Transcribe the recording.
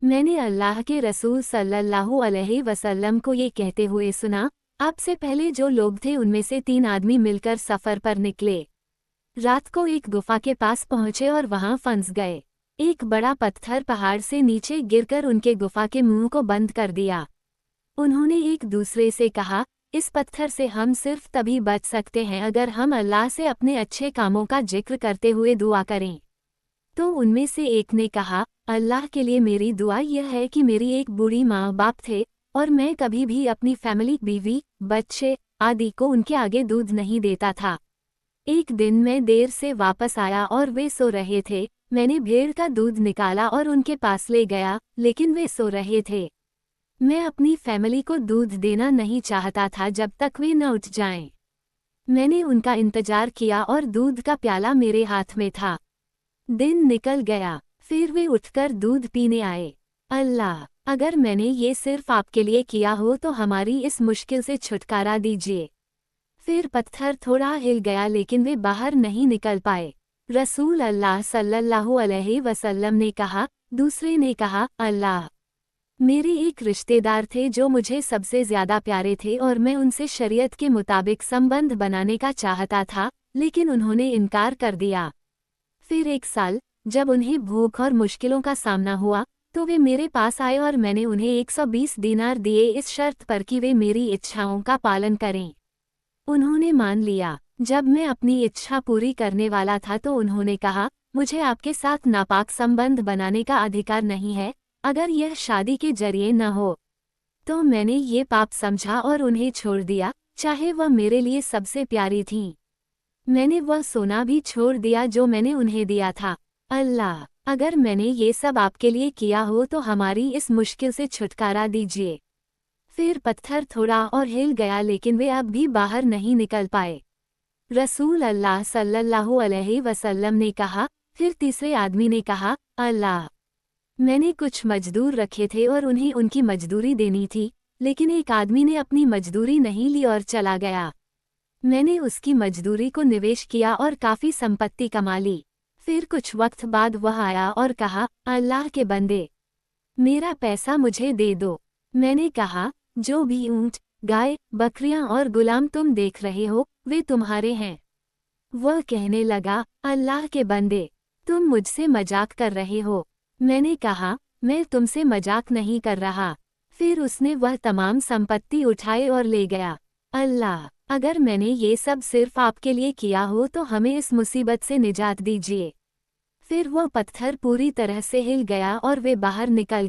मैंने अल्लाह के रसूल सल्लल्लाहु अलैहि वसल्लम को ये कहते हुए सुना, आपसे पहले जो लोग थे उनमें से 3 आदमी मिलकर सफ़र पर निकले। रात को एक गुफा के पास पहुंचे और वहां फंस गए। एक बड़ा पत्थर पहाड़ से नीचे गिरकर उनके गुफा के मुंह को बंद कर दिया। उन्होंने एक दूसरे से कहा, इस पत्थर से हम सिर्फ तभी बच सकते हैं अगर हम अल्लाह से अपने अच्छे कामों का जिक्र करते हुए दुआ करें। तो उनमें से एक ने कहा, अल्लाह के लिए मेरी दुआ यह है कि मेरी एक बूढ़ी माँ बाप थे और मैं कभी भी अपनी फैमिली, बीवी, बच्चे आदि को उनके आगे दूध नहीं देता था। एक दिन मैं देर से वापस आया और वे सो रहे थे। मैंने भेड़ का दूध निकाला और उनके पास ले गया, लेकिन वे सो रहे थे। मैं अपनी फैमिली को दूध देना नहीं चाहता था जब तक वे न उठ जाएं। मैंने उनका इंतजार किया और दूध का प्याला मेरे हाथ में था। दिन निकल गया, फिर वे उठकर दूध पीने आए। अल्लाह, अगर मैंने ये सिर्फ आपके लिए किया हो तो हमारी इस मुश्किल से छुटकारा दीजिए। फिर पत्थर थोड़ा हिल गया लेकिन वे बाहर नहीं निकल पाए। रसूल अल्लाह सल्लल्लाहु अलैहि वसल्लम ने कहा, दूसरे ने कहा, अल्लाह, मेरे एक रिश्तेदार थे जो मुझे सबसे ज़्यादा प्यारे थे और मैं उनसे शरीयत के मुताबिक संबंध बनाने का चाहता था, लेकिन उन्होंने इनकार कर दिया। फिर एक साल, जब उन्हें भूख और मुश्किलों का सामना हुआ, तो वे मेरे पास आए और मैंने उन्हें 120 दीनार दिए इस शर्त पर कि वे मेरी इच्छाओं का पालन करें। उन्होंने मान लिया। जब मैं अपनी इच्छा पूरी करने वाला था तो उन्होंने कहा, मुझे आपके साथ नापाक संबंध बनाने का अधिकार नहीं है, अगर यह शादी के जरिए न हो। तो मैंने ये पाप समझा और उन्हें छोड़ दिया, चाहे वह मेरे लिए सबसे प्यारी थीं। मैंने वह सोना भी छोड़ दिया जो मैंने उन्हें दिया था। अल्लाह, अगर मैंने ये सब आपके लिए किया हो तो हमारी इस मुश्किल से छुटकारा दीजिए। फिर पत्थर थोड़ा और हिल गया लेकिन वे अब भी बाहर नहीं निकल पाए। रसूल अल्लाह सल्लल्लाहु अलैहि वसल्लम ने कहा, फिर तीसरे आदमी ने कहा, अल्लाह, मैंने कुछ मजदूर रखे थे और उन्हें उनकी मजदूरी देनी थी, लेकिन एक आदमी ने अपनी मजदूरी नहीं ली और चला गया। मैंने उसकी मजदूरी को निवेश किया और काफ़ी संपत्ति कमा ली। फिर कुछ वक्त बाद वह आया और कहा, अल्लाह के बंदे, मेरा पैसा मुझे दे दो। मैंने कहा, जो भी ऊँट, गाय, बकरियां और गुलाम तुम देख रहे हो, वे तुम्हारे हैं। वह कहने लगा, अल्लाह के बंदे, तुम मुझसे मजाक कर रहे हो। मैंने कहा, मैं तुमसे मजाक नहीं कर रहा। फिर उसने वह तमाम संपत्ति उठाए और ले गया। अल्लाह, अगर मैंने ये सब सिर्फ आपके लिए किया हो तो हमें इस मुसीबत से निजात दीजिए। फिर वह पत्थर पूरी तरह से हिल गया और वे बाहर निकल गए।